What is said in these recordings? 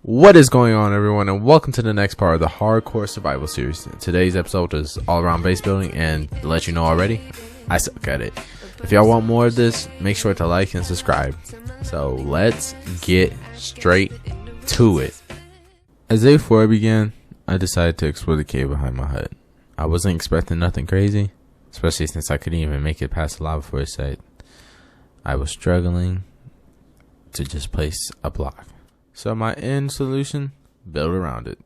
What is going on, everyone, and welcome to the next part of the Hardcore Survival Series. Today's episode is all around base building, and to let you know already, I suck at it. If y'all want more of this, make sure to like and subscribe. So let's get straight to it. As day 4 began, I decided to explore the cave behind my hut. I wasn't expecting nothing crazy, especially since I couldn't even make it past the lava for a sec. I was struggling to just place a block. So my end solution, build around it.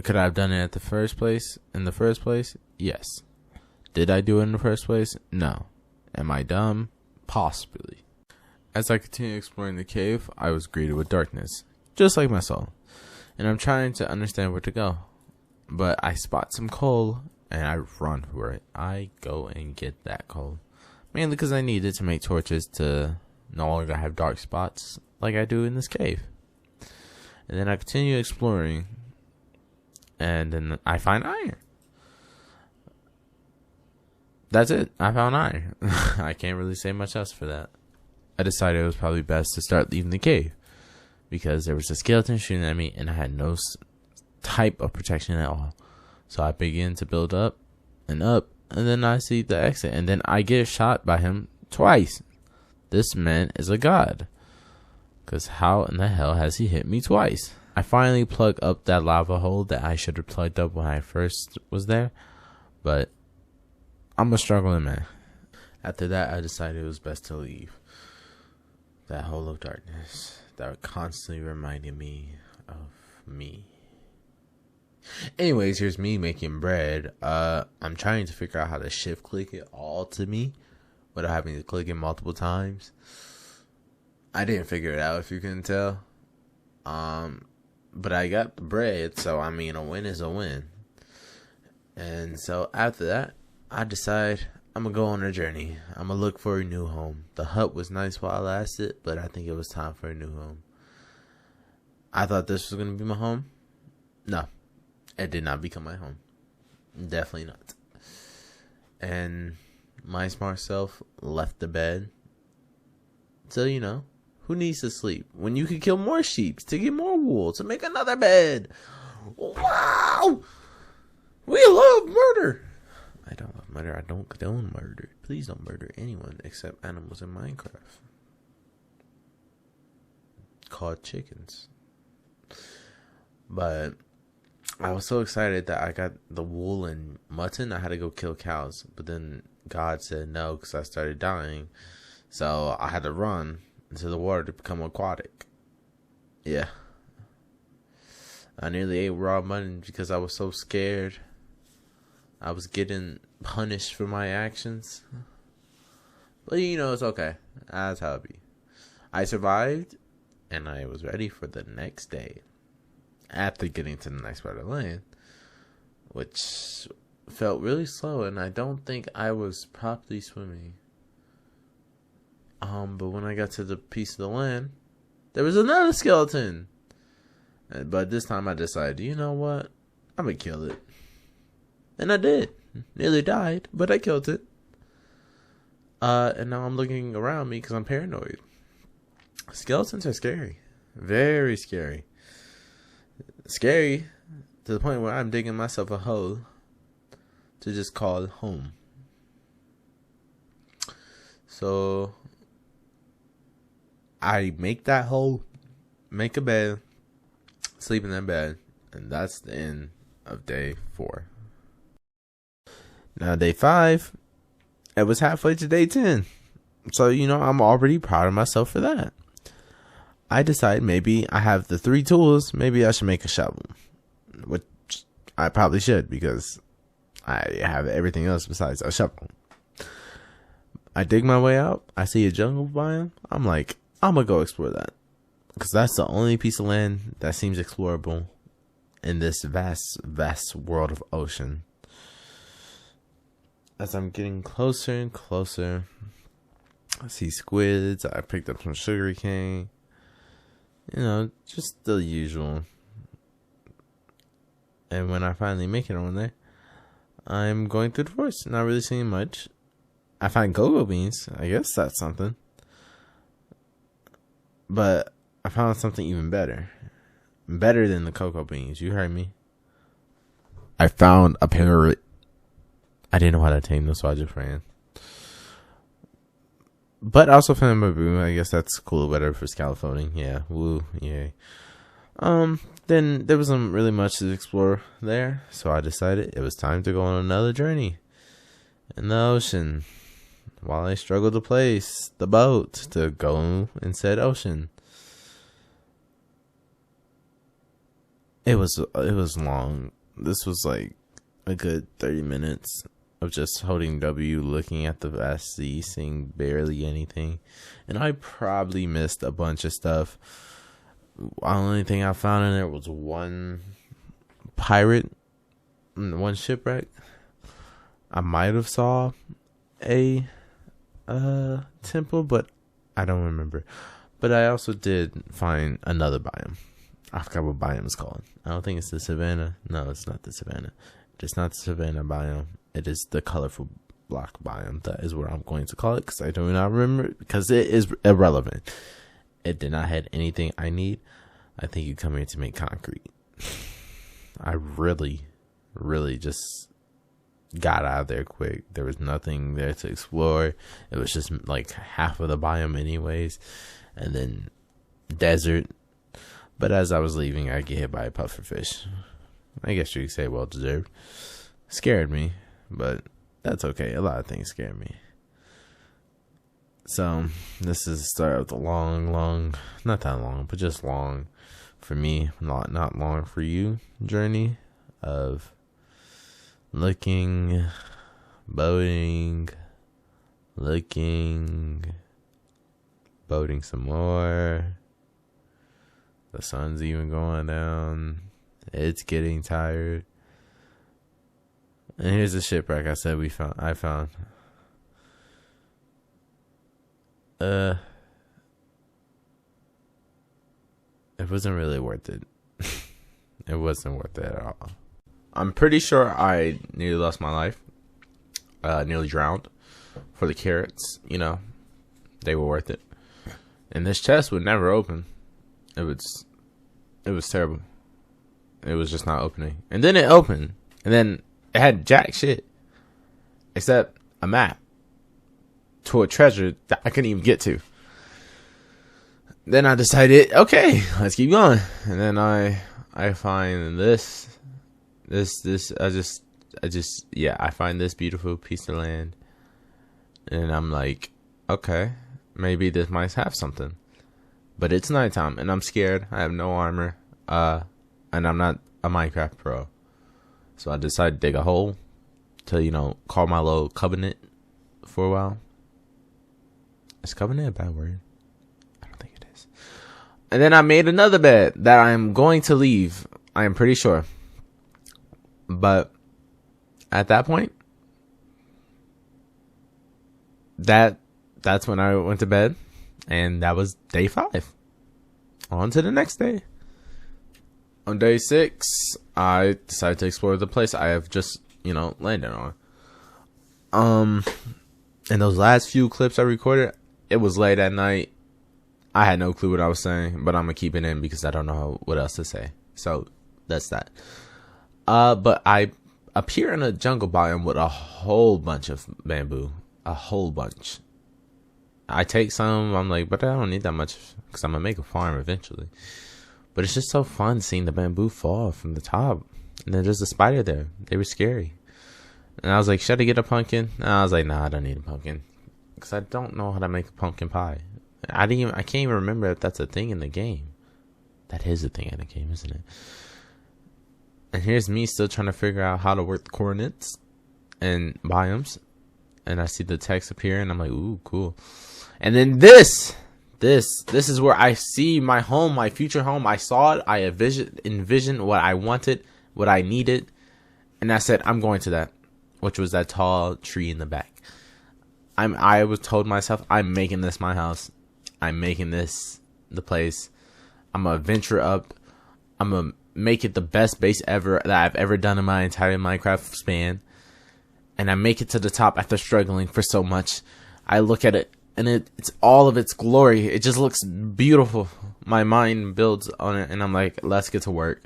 Could I have done it in the first place? Yes. Did I do it in the first place? No. Am I dumb? Possibly. As I continued exploring the cave, I was greeted with darkness, just like my soul. And I'm trying to understand where to go. But I spot some coal, and I run for it. I go and get that coal. Mainly because I need it to make torches to no longer have dark spots like I do in this cave. And then I continue exploring, and then I find iron. That's it. I found iron. I can't really say much else for that. I decided it was probably best to start leaving the cave, because there was a skeleton shooting at me, and I had no type of protection at all. So I begin to build up, and then I see the exit, and then I get shot by him twice. This man is a god. Because how in the hell has he hit me twice? I finally plug up that lava hole that I should have plugged up when I first was there. But I'm a struggling man. After that, I decided it was best to leave that hole of darkness that constantly reminded me of me. Anyways, here's me making bread. I'm trying to figure out how to shift click it all to me without having to click it multiple times. I didn't figure it out, if you couldn't tell. But I got the bread, so I mean, a win is a win. And so after that, I decide I'm gonna go on a journey. I'm gonna look for a new home. The hut was nice while I lasted, but I think it was time for a new home. I thought this was gonna be my home. No, it did not become my home. Definitely not. And my smart self left the bed. So, you know, who needs to sleep when you can kill more sheep to get more wool to make another bed? Wow! We love murder. I don't love murder. I don't condone murder. Please don't murder anyone except animals in Minecraft. Called chickens. But I was so excited that I got the wool and mutton. I had to go kill cows. But then God said no because I started dying. So I had to run into the water to become aquatic. Yeah. I nearly ate raw mutton because I was so scared. I was getting punished for my actions. But you know, it's okay. That's how it be. I survived, and I was ready for the next day. After getting to the next part of the land, which felt really slow, and I don't think I was properly swimming. But when I got to the piece of the land, there was another skeleton. But this time I decided, you know what? I'm gonna kill it. And I did. Nearly died, but I killed it. And now I'm looking around me because I'm paranoid. Skeletons are scary. Very scary. Scary to the point where I'm digging myself a hole to just call home. So I make that hole, make a bed, sleep in that bed, and that's the end of day 4. Now day 5, it was halfway to day 10. So, you know, I'm already proud of myself for that. I decided maybe I have the 3 tools, maybe I should make a shovel. Which I probably should because I have everything else besides a shovel. I dig my way out, I see a jungle biome, I'm like, I'm gonna go explore that. Because that's the only piece of land that seems explorable in this vast, vast world of ocean. As I'm getting closer and closer, I see squids, I picked up some sugar cane. You know, just the usual. And when I finally make it on there, I'm going through the forest, not really seeing much. I find cocoa beans. I guess that's something. But I found something even better. better than the cocoa beans. You heard me. I found a parrot. I didn't know how to tame them, so I just ran. But I also found a baboon. I guess that's cool weather for scaffolding. Yeah, woo, yay. Then there wasn't really much to explore there, so I decided it was time to go on another journey in the ocean. While I struggled to place the boat to go in said ocean. It was long. This was like a good 30 minutes of just holding W, looking at the vast sea, seeing barely anything. And I probably missed a bunch of stuff. The only thing I found in there was one pirate, one shipwreck. I might have saw a temple, but I don't remember. But I also did find another biome. I forgot what biome is called. I don't think it's the savannah. No, it's not the savannah. It's not the savannah biome. It is the colorful block biome. That is what I'm going to call it, because I do not remember, because it is irrelevant. It did not have anything I need. I think you come here to make concrete. I really just got out of there quick. There was nothing there to explore. It was just like half of the biome anyways, and then desert. But as I was leaving, I get hit by a pufferfish. I guess you could say well deserved. Scared me, but that's okay. A lot of things scared me. So this is the start of the long, not that long, but just long for me, not long for you journey of looking, boating, boating some more. The sun's even going down. It's getting tired. And here's the shipwreck I found. It wasn't really worth it. It wasn't worth it at all. I'm pretty sure I nearly lost my life. Nearly drowned. For the carrots, they were worth it. And this chest would never open. It was terrible. It was just not opening. And then it opened. And then it had jack shit. Except a map to a treasure that I couldn't even get to. Then I decided, okay, let's keep going. And then I find this I find this beautiful piece of land. And I'm like, okay, maybe this might have something. But it's nighttime and I'm scared. I have no armor. And I'm not a Minecraft pro. So I decided to dig a hole to, call my little covenant for a while. Is covenant a bad word? I don't think it is. And then I made another bed that I'm going to leave. I am pretty sure. But at that point, that's when I went to bed. And that was day 5. On to the next day. On day 6, I decided to explore the place I have just, landed on. In those last few clips I recorded, it was late at night. I had no clue what I was saying, but I'm going to keep it in because I don't know what else to say. So, that's that. But I appear in a jungle biome with a whole bunch of bamboo. A whole bunch. I take some, I'm like, but I don't need that much because I'm going to make a farm eventually. But it's just so fun seeing the bamboo fall from the top. And then there's a spider there. They were scary. And I was like, should I get a pumpkin? And I was like, nah, I don't need a pumpkin. Because I don't know how to make a pumpkin pie. I can't even remember if that's a thing in the game. That is a thing in the game, isn't it? And here's me still trying to figure out how to work the coordinates and biomes. And I see the text appear and I'm like, ooh, cool. And then this is where I see my home, my future home. I saw it. I envisioned what I wanted, what I needed. And I said, I'm going to that, which was that tall tree in the back. I was told myself, I'm making this my house. I'm making this the place. I'm going to venture up. I'm going to make it the best base ever that I've ever done in my entire Minecraft span. And I make it to the top after struggling for so much. I look at it and it's all of its glory. It just looks beautiful. My mind builds on it, and I'm like, let's get to work.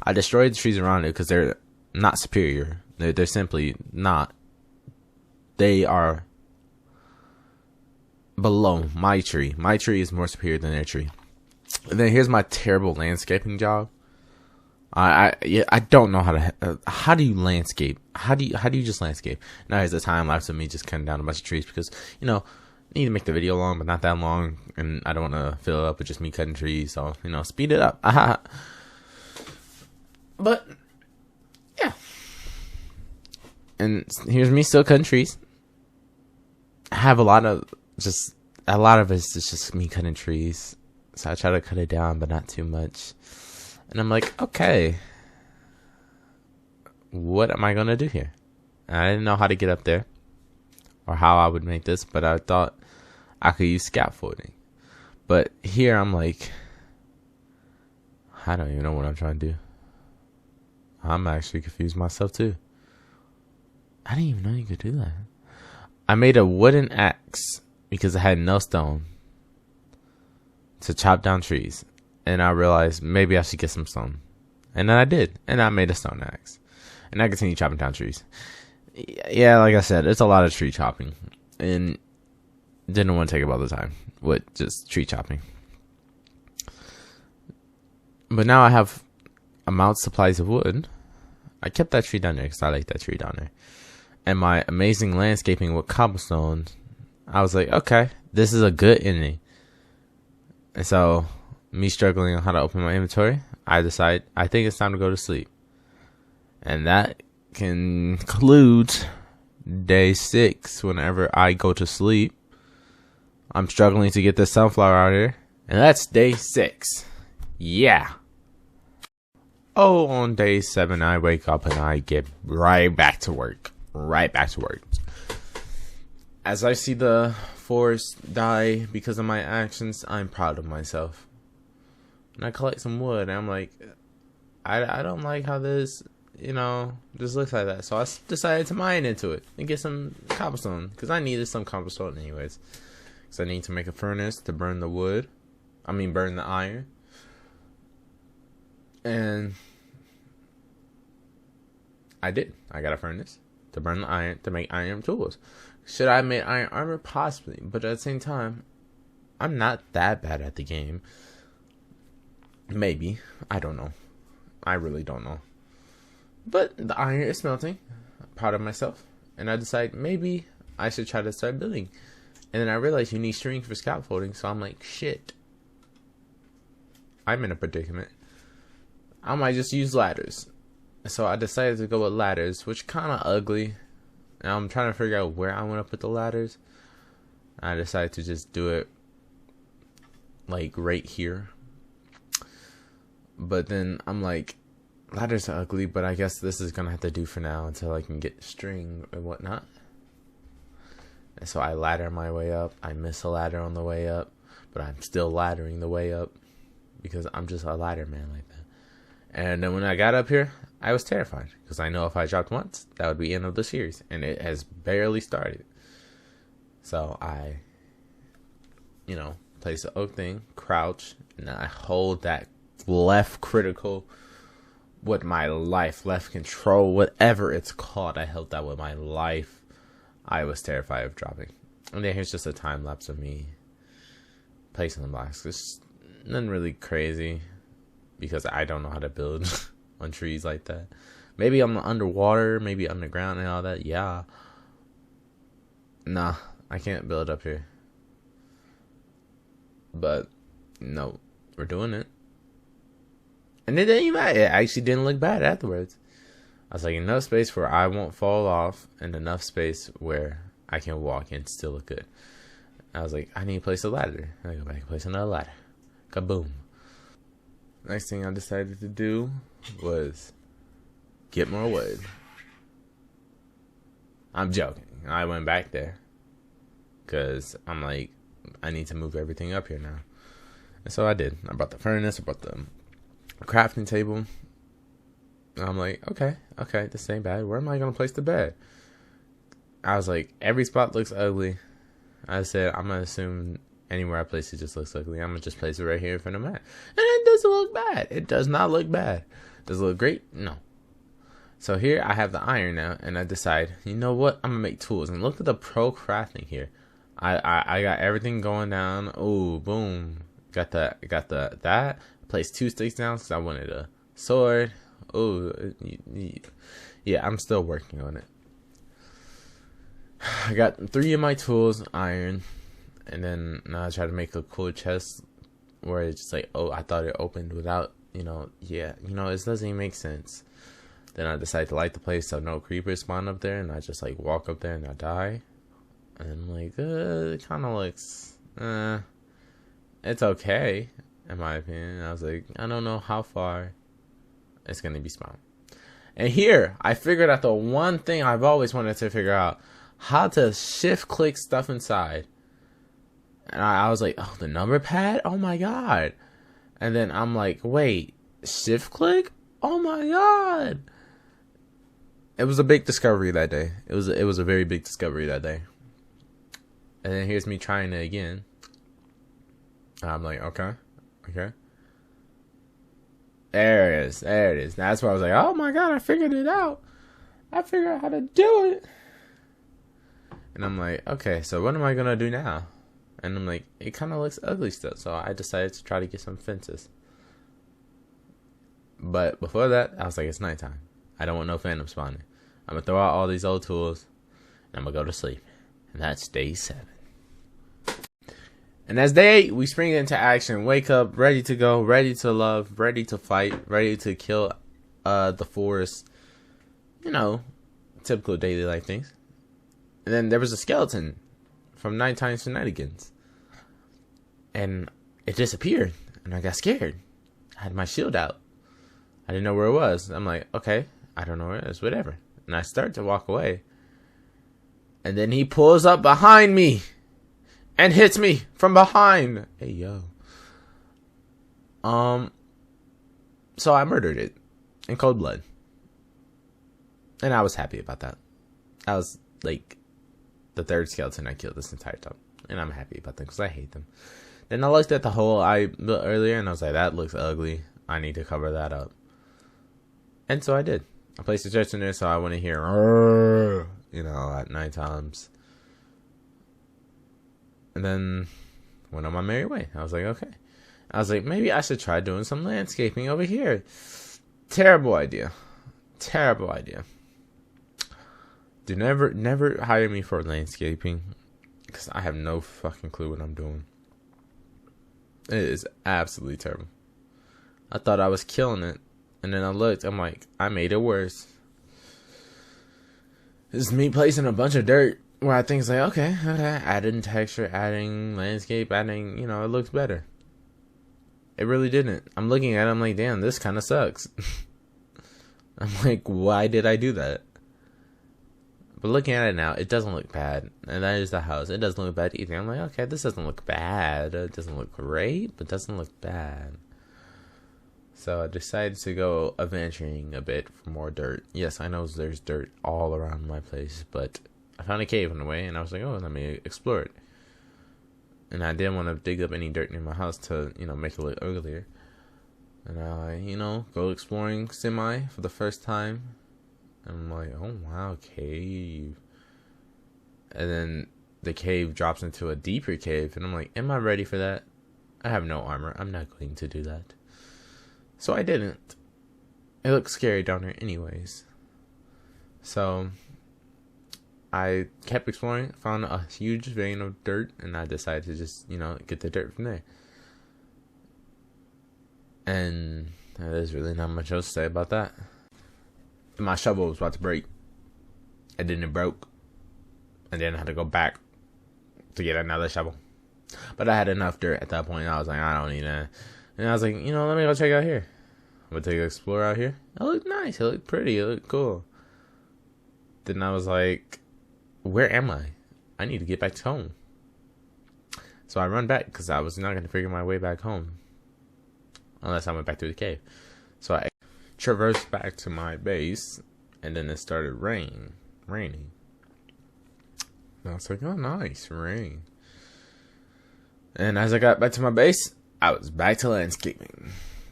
I destroyed the trees around it because they're not superior. They're simply not. They are below my tree. My tree is more superior than their tree. And then here's my terrible landscaping job. I don't know how do you landscape? How do you just landscape? Now here's a time lapse of me just cutting down a bunch of trees because, you know, I need to make the video long, but not that long, and I don't want to fill it up with just me cutting trees, so, you know, speed it up. But yeah, and here's me still cutting trees. I have a lot of it's just me cutting trees, so I try to cut it down, but not too much. And I'm like, okay, what am I gonna do here? And I didn't know how to get up there or how I would make this, but I thought I could use scaffolding. But here I'm like, I don't even know what I'm trying to do. I'm actually confused myself too. I didn't even know you could do that. I made a wooden axe because I had no stone to chop down trees. And I realized maybe I should get some stone. And then I did. And I made a stone axe. And I continued chopping down trees. Yeah, like I said, it's a lot of tree chopping. And didn't want to take up all the time with just tree chopping. But now I have amount supplies of wood. I kept that tree down there because I like that tree down there. And my amazing landscaping with cobblestone, I was like, okay, this is a good ending. And so, me struggling on how to open my inventory, I decide I think it's time to go to sleep. And that concludes day 6. Whenever I go to sleep, I'm struggling to get this sunflower out here. And that's day 6. Yeah. Oh, on day 7, I wake up and I get right back to work. As I see the forest die because of my actions, I'm proud of myself. And I collect some wood, and I'm like, I don't like how this, you know, just looks like that. So I decided to mine into it and get some cobblestone, because I needed some cobblestone anyways. Because I need to make a furnace to burn the wood. Burn the iron. And I did. I got a furnace to burn the iron to make iron tools. Should I have made iron armor? Possibly. But at the same time, I'm not that bad at the game. Maybe. I don't know. I really don't know. But the iron is smelting. I'm proud of myself. And I decide maybe I should try to start building. And then I realized you need string for scaffolding. So I'm like, shit. I'm in a predicament. I might just use ladders. So I decided to go with ladders, which kind of ugly. And I'm trying to figure out where I want to put the ladders. I decided to just do it like right here. But then I'm like, ladders are ugly, but I guess this is gonna have to do for now until I can get string and whatnot. And so I ladder my way up. I miss a ladder on the way up, but I'm still laddering the way up because I'm just a ladder man like that. And then when I got up here, I was terrified because I know if I dropped once, that would be the end of the series, and it has barely started. So I, place the oak thing, crouch, and I hold that left critical with my life, left control, whatever it's called. I held that with my life. I was terrified of dropping. And then here's just a time lapse of me placing the blocks. It's nothing really crazy because I don't know how to build on trees like that. Maybe I'm underwater, maybe underground and all that. Yeah. Nah, I can't build up here. But no, we're doing it. And it didn't even matter. It actually didn't look bad afterwards. I was like, enough space where I won't fall off and enough space where I can walk and still look good. I was like, I need to place a ladder. I go back and place another ladder. Kaboom. Next thing I decided to do was get more wood. I'm joking. I went back there because I'm like, I need to move everything up here now. And so I did. I brought the furnace, I brought the crafting table. And I'm like, okay, this ain't bad. Where am I going to place the bed? I was like, every spot looks ugly. I said, I'm going to assume anywhere I place it just looks ugly. I'm going to just place it right here in front of the mat. And it doesn't look bad. It does not look bad. Does it look great? No. So here I have the iron now, and I decide, you know what? I'm going to make tools. And look at the pro crafting here. I got everything going down. Oh, boom. Got that. Placed 2 sticks down because I wanted a sword. Oh, yeah, I'm still working on it. I got 3 of my tools, iron, and then now I try to make a cool chest where it's just like, oh, I thought it opened without, it doesn't even make sense. Then I decide to light the place so no creepers spawn up there, and I just like walk up there and I die. And I'm like, it kind of looks, it's okay, in my opinion. I was like, I don't know how far it's going to be spawned. And here, I figured out the one thing I've always wanted to figure out. How to shift click stuff inside. And I was like, oh, the number pad? Oh my god. And then I'm like, wait, shift click? Oh my god. It was a big discovery that day. It was a very big discovery that day. And then here's me trying it again. I'm like, okay. There it is. That's where I was like, oh my god, I figured it out. I figured out how to do it. And I'm like, okay, so what am I going to do now? And I'm like, it kind of looks ugly still. So I decided to try to get some fences. But before that, I was like, it's nighttime. I don't want no phantom spawning. I'm going to throw out all these old tools. And I'm going to go to sleep. And that's day 7. And as day 8, we spring into action. Wake up, ready to go, ready to love, ready to fight, ready to kill the forest. Typical daily life things. And then there was a skeleton from Nighttime Shenanigans. And it disappeared. And I got scared. I had my shield out. I didn't know where it was. I'm like, okay, I don't know where it is, whatever. And I start to walk away. And then he pulls up behind me. And hits me from behind. Hey, yo. So I murdered it. In cold blood. And I was happy about that. I was like the 3rd skeleton I killed this entire time. And I'm happy about that because I hate them. Then I looked at the hole I built earlier and I was like, that looks ugly. I need to cover that up. And so I did. I placed a chest in there so I wouldn't hear, at night times. And then went on my merry way. I was like, okay. I was like, maybe I should try doing some landscaping over here. Terrible idea. Do never hire me for landscaping because I have no fucking clue what I'm doing. It is absolutely terrible. I thought I was killing it, and then I looked. I'm like, I made it worse. This is me placing a bunch of dirt where I think it's like, okay, adding texture, adding landscape, adding, it looks better. It really didn't. I'm looking at it, I'm like, damn, this kind of sucks. I'm like, why did I do that? But looking at it now, it doesn't look bad. And that is the house. It doesn't look bad either. I'm like, okay, this doesn't look bad. It doesn't look great, but it doesn't look bad. So I decided to go adventuring a bit for more dirt. Yes, I know there's dirt all around my place, but I found a cave on the way, and I was like, oh, let me explore it. And I didn't want to dig up any dirt near my house to, make it look uglier. And I, go exploring semi for the first time. I'm like, oh wow, cave. And then the cave drops into a deeper cave, and I'm like, am I ready for that? I have no armor. I'm not going to do that. So I didn't. It looked scary down there anyways. So I kept exploring, found a huge vein of dirt, and I decided to just, get the dirt from there. And there's really not much else to say about that. My shovel was about to break. And then it broke. And then I had to go back to get another shovel. But I had enough dirt at that point. I was like, I don't need that. And I was like, let me go check out here. I'm going to take an explore out here. It looked nice. It looked pretty. It looked cool. Then I was like, where am I? I need to get back to home. So I run back because I was not going to figure my way back home. Unless I went back through the cave. So I traversed back to my base. And then it started raining. And I was like, oh nice, rain. And as I got back to my base, I was back to landscaping.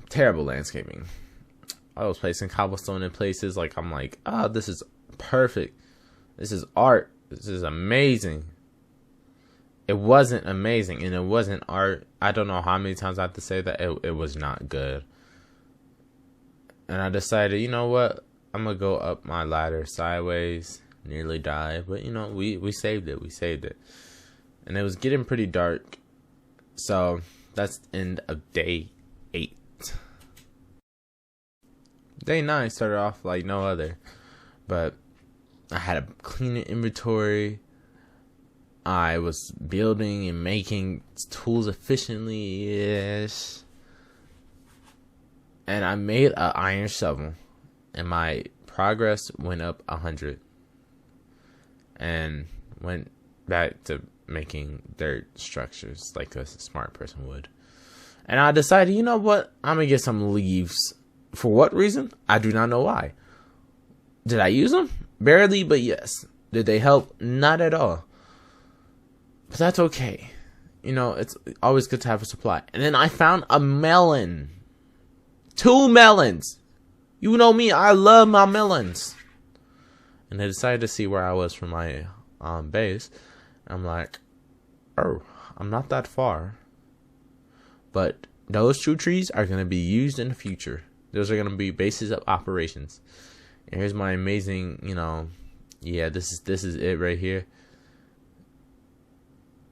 Terrible landscaping. I was placing cobblestone in places like I'm like, oh, this is perfect. This is art. This is amazing. It wasn't amazing, and it wasn't art. I don't know how many times I have to say that. It was not good. And I decided, you know what? I'm going to go up my ladder sideways. Nearly died. But, you know, we saved it. We saved it. And it was getting pretty dark. So, that's the end of day 8. Day 9 started off like no other. But I had a clean inventory. I was building and making tools efficiently. Yes. And I made an iron shovel. And my progress went up 100. And went back to making dirt structures like a smart person would. And I decided, you know what? I'm going to get some leaves. For what reason? I do not know why. Did I use them? Barely, but yes. Did they help? Not at all. But that's okay. You know, it's always good to have a supply. And then I found a melon. 2 melons. You know me, I love my melons. And I decided to see where I was from my base. I'm like, oh, I'm not that far. But those 2 trees are going to be used in the future. Those are going to be bases of operations. And here's my amazing, you know, yeah, this is it right here.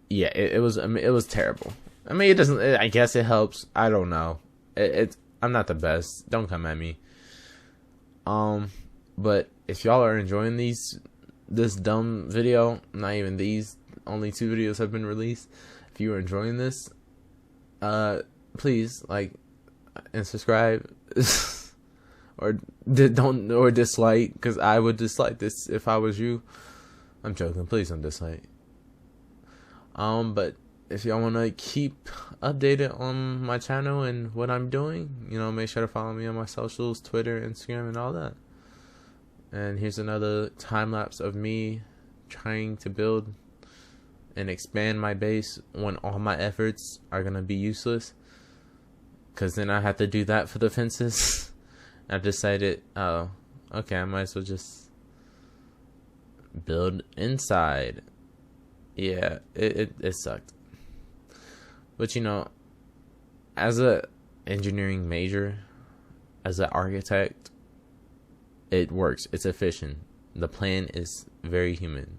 Yeah, it was terrible. I mean, it doesn't. I guess it helps. I don't know. I'm not the best. Don't come at me. But if y'all are enjoying this dumb video, not even these, only 2 videos have been released. If you are enjoying this, please like and subscribe, or dislike, because I would dislike this if I was you. I'm joking. Please don't dislike. But if y'all want to keep updated on my channel and what I'm doing, you know, make sure to follow me on my socials, Twitter, Instagram, and all that. And here's another time lapse of me trying to build and expand my base when all my efforts are going to be useless. Because then I have to do that for the fences. I decided, oh, okay, I might as well just build inside. Yeah, it sucked. But you know, as a engineering major, as an architect, it works. It's efficient. The plan is very human.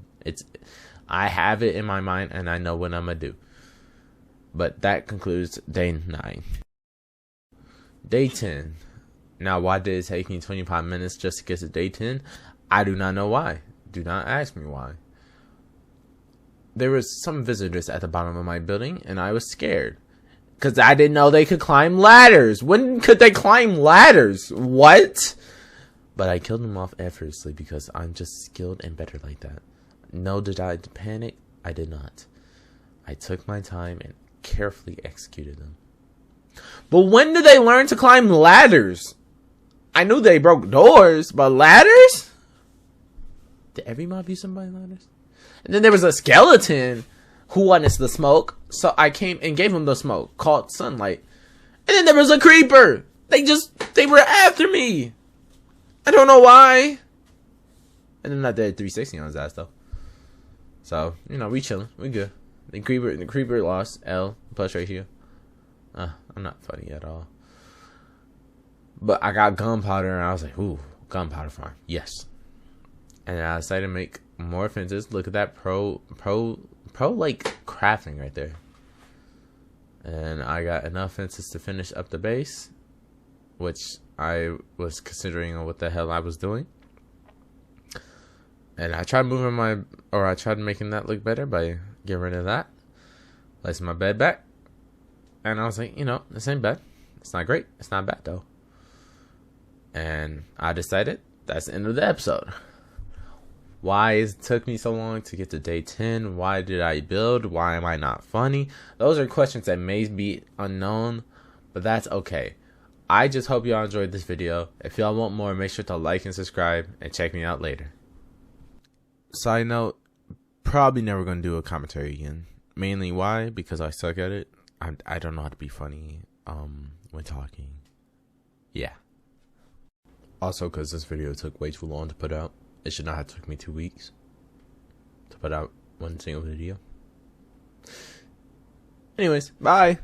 I have it in my mind and I know what I'm gonna do. But that concludes day 9. Day 10. Now, why did it take me 25 minutes just to get to day 10? I do not know why. Do not ask me why. There was some visitors at the bottom of my building, and I was scared. Because I didn't know they could climb ladders. When could they climb ladders? What? But I killed them off effortlessly because I'm just skilled and better like that. No, did I panic? I did not. I took my time and carefully executed them. But when did they learn to climb ladders? I knew they broke doors, but ladders? Did every mob use somebody ladders? And then there was a skeleton who wanted the smoke. So I came and gave him the smoke called sunlight. And then there was a creeper. They were after me. I don't know why. And then I did 360 on his ass though. So, you know, we chilling. We good. The creeper lost. L. Plus right here. I'm not funny at all. But I got gunpowder and I was like, ooh, gunpowder farm. Yes. And I decided to make more fences. Look at that pro like crafting right there. And I got enough fences to finish up the base, which I was considering on what the hell I was doing. And I tried I tried making that look better by getting rid of that. Placing my bed back. And I was like, you know, this ain't bad. It's not great. It's not bad though. And I decided that's the end of the episode. Why it took me so long to get to day 10? Why did I build? Why am I not funny? Those are questions that may be unknown, but that's okay. I just hope y'all enjoyed this video. If y'all want more, make sure to like and subscribe and check me out later. Side note, probably never going to do a commentary again. Mainly why? Because I suck at it. I don't know how to be funny when talking. Yeah. Also, because this video took way too long to put out. It should not have took me 2 weeks to put out one single video. Anyways, bye.